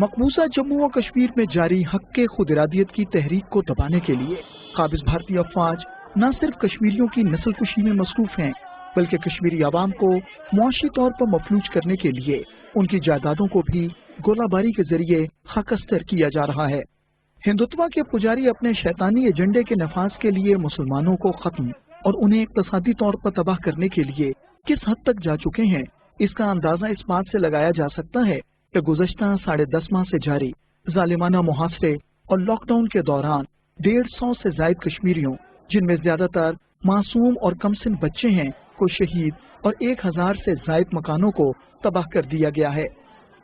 मकबूजा जम्मू व कश्मीर में जारी हक के खुद इरादियत की तहरीक को दबाने के लिए काबिज भारतीय अफवाज न सिर्फ कश्मीरियों की नस्ल कुशी में मसरूफ हैं, बल्कि कश्मीरी आवाम को मुआशी तौर पर मफलूज करने के लिए उनकी जायदादों को भी गोलाबारी के जरिए खाकस्तर किया जा रहा है। हिंदुत्व के पुजारी अपने शैतानी एजेंडे के नफाज के लिए मुसलमानों को खत्म और उन्हें इक्तसादी तौर पर तबाह करने के लिए किस हद तक जा चुके हैं, इसका अंदाजा इस बात से लगाया जा सकता है कि गुज़श्ता 10.5 माह से जारी जालिमाना मुहासरे और लॉकडाउन के दौरान 150 से ज्यादा कश्मीरियों, जिनमें ज्यादातर मासूम और कमसिन बच्चे हैं, को शहीद और 1000 से ज्यादा मकानों को तबाह कर दिया गया है।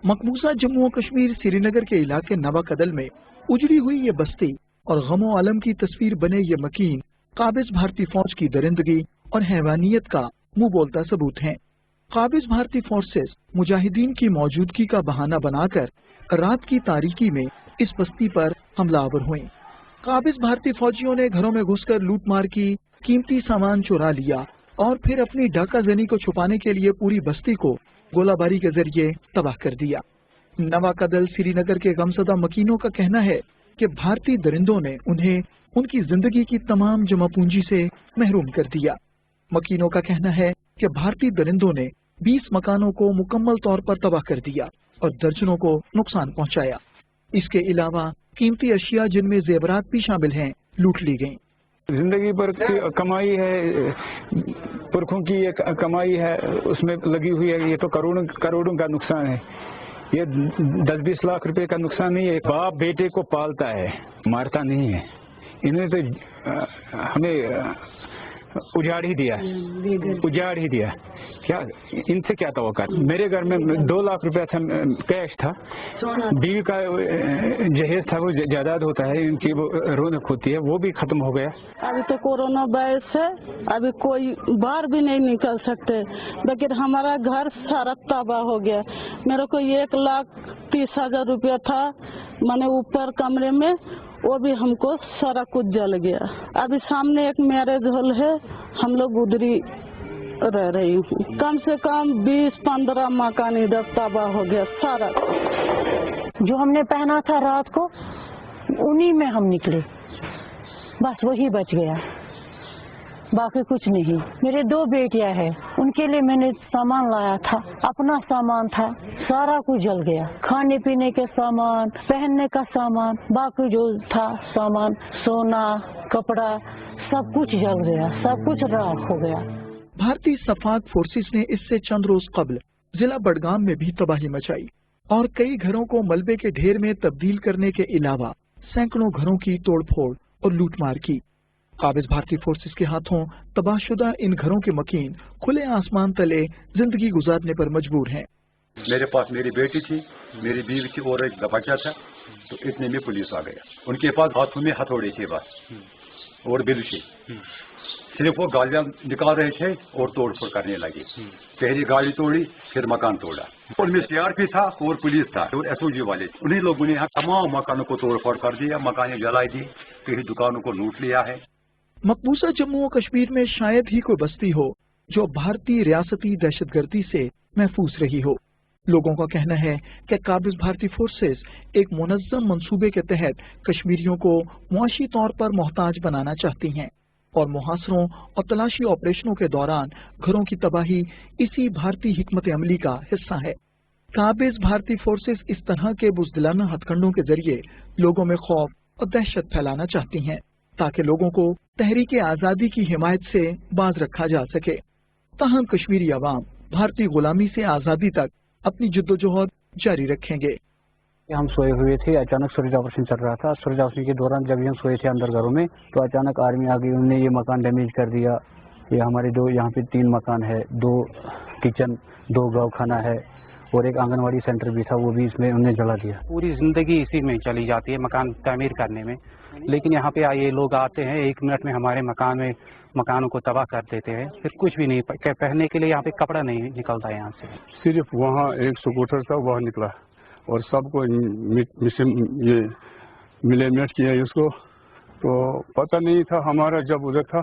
मकबूजा जम्मू और कश्मीर श्रीनगर के इलाके नवा कदल में उजड़ी हुई ये बस्ती और गमो आलम की तस्वीर बने ये मकीन काबिज भारतीय फौज की दरिंदगी और हैवानियत का मुंह बोलता सबूत है। काबिज भारतीय फोर्सेस मुजाहिदीन की मौजूदगी का बहाना बनाकर रात की तारीकी में इस बस्ती पर हमलावर हुए। काबिज भारतीय फौजियों ने घरों में घुसकर लूटमार की, कीमती सामान चुरा लिया और फिर अपनी डाका जनी को छुपाने के लिए पूरी बस्ती को गोलाबारी के जरिए तबाह कर दिया। नवा कदल श्रीनगर के गमजदा मकीनों का कहना है कि भारतीय दरिंदों ने उन्हें उनकी जिंदगी की तमाम जमा पूंजी से महरूम कर दिया। मकीनों का कहना है कि भारतीय दरिंदों ने 20 मकानों को मुकम्मल तौर पर तबाह कर दिया और दर्जनों को नुकसान पहुंचाया। इसके अलावा कीमती अशिया जिनमें जेवरात भी शामिल हैं, लूट ली गयी। जिंदगी भर की कमाई है, पुरखों की ये कमाई है, उसमें लगी हुई है। ये तो करोड़ों का नुकसान है। ये 10-20 लाख रुपए का नुकसान नहीं है। बाप बेटे को पालता है, मारता नहीं है। इन्हें तो हमें उजाड़ ही दिया। क्या इनसे क्या तवक्का? मेरे घर में 2 लाख रुपया था, कैश था। बीवी का जहेज था, वो जायदाद होता है, इनकी वो रौनक होती है, वो भी खत्म हो गया। अभी तो कोरोना वायरस है, अभी कोई बाहर भी नहीं निकल सकते, लेकिन हमारा घर सारा तबाह हो गया। मेरे को 1,30,000 रुपया था मैंने ऊपर कमरे में, वो भी हमको सारा कुछ जल गया। अभी सामने एक मैरिज हॉल है, हम लोग उधरी रह रही हूँ। कम से कम 20-15 मकान इधर तबाह हो गया सारा। जो हमने पहना था रात को, उन्हीं में हम निकले, बस वही बच गया, बाकी कुछ नहीं। मेरे 2 बेटियां हैं, उनके लिए मैंने सामान लाया था, अपना सामान था, सारा कुछ जल गया। खाने पीने के सामान, पहनने का सामान, बाकी जो था सामान, सोना, कपड़ा, सब कुछ जल गया, सब कुछ राख हो गया। भारतीय सफाक फोर्सेस ने इससे चंद रोज कबल जिला बडगाम में भी तबाही मचाई और कई घरों को मलबे के ढेर में तब्दील करने के अलावा सैकड़ों घरों की तोड़फोड़ और लूटमार की। काबिज भारतीय फोर्सेस के हाथों तबाहशुदा इन घरों के मकीन खुले आसमान तले जिंदगी गुजारने पर मजबूर हैं। मेरे पास मेरी बेटी थी, मेरी बीवी थी और एक बच्चा था, तो इतने में पुलिस आ गया। उनके पास हाथों में हथौड़े थे बस और बिल्कुल सिर्फ वो गालियां निकाल रहे थे और तोड़फोड़ करने लगे। पहली गाड़ी तोड़ी, फिर मकान तोड़ा। उनमें सीआरपी था और पुलिस था और एसओजी वाले। उन्हीं लोगों ने यहाँ तमाम मकानों को तोड़फोड़ कर दिया, मकानें जलाई दी, कई दुकानों को लूट लिया है। मकबूजा जम्मू और कश्मीर में शायद ही कोई बस्ती हो जो भारतीय रियासती दहशतगर्दी से महफूज रही हो। लोगों का कहना है कि काबिज भारतीय फोर्सेस एक मुनज़्ज़म मंसूबे के तहत कश्मीरियों को मुआशी तौर पर मोहताज बनाना चाहती हैं और मुहासरों और तलाशी ऑपरेशनों के दौरान घरों की तबाही इसी भारतीय हिकमत अमली का हिस्सा है। काबिज भारतीय फोर्सेस इस तरह के बुज़दिलाना हथकंडों के जरिए लोगों में खौफ और दहशत फैलाना चाहती हैं ताकि लोगों को तहरीक आज़ादी की हिमायत से बाज रखा जा सके। ताहम कश्मीरी अवाम भारतीय गुलामी से आज़ादी तक अपनी जद्दोजहद जारी रखेंगे। हम सोए हुए थे, अचानक सर्च ऑपरेशन चल रहा था। सर्च ऑपरेशन के दौरान जब हम सोए थे अंदर घरों में, तो अचानक आर्मी आ गई, उन्होंने ये मकान डैमेज कर दिया। ये हमारे 2 यहाँ पे 3 मकान है, 2 किचन, 2 गौ खाना है और एक आंगनवाड़ी सेंटर भी था, वो भी इसमें उन्हें जला दिया। पूरी जिंदगी इसी में चली जाती है, मकान तामीर करने में। लेकिन यहाँ पे ये लोग आते हैं, 1 मिनट में हमारे मकानों को तबाह कर देते हैं। फिर कुछ भी नहीं, पहनने के लिए यहाँ पे कपड़ा नहीं निकलता है यहाँ से। सिर्फ वहाँ एक स्कूटर था, वह निकला और सबको ये मिलेमेट किया इसको, तो पता नहीं था। हमारा जब उधर था,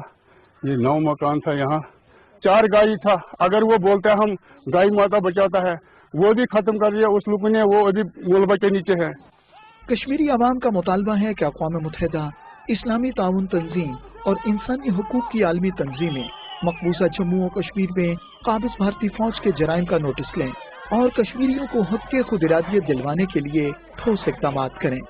ये 9 मकान था, यहाँ 4 गाय था। अगर वो बोलता है हम गाय माता बचाता है, वो भी खत्म कर दिया उस लोगों ने, वो अभी मुलबा के नीचे है। कश्मीरी अवाम का मुतालबा है कि अक़वाम मुत्तहिदा, इस्लामी ताउन तंजीम और इंसानी हुकूक की आलमी तंजीमें मकबूजा जम्मू और कश्मीर में काबिज भारतीय फौज के जराइम का नोटिस लें और कश्मीरियों को हक़ खुद इरादियत दिलवाने के लिए ठोस इक़दामात करें।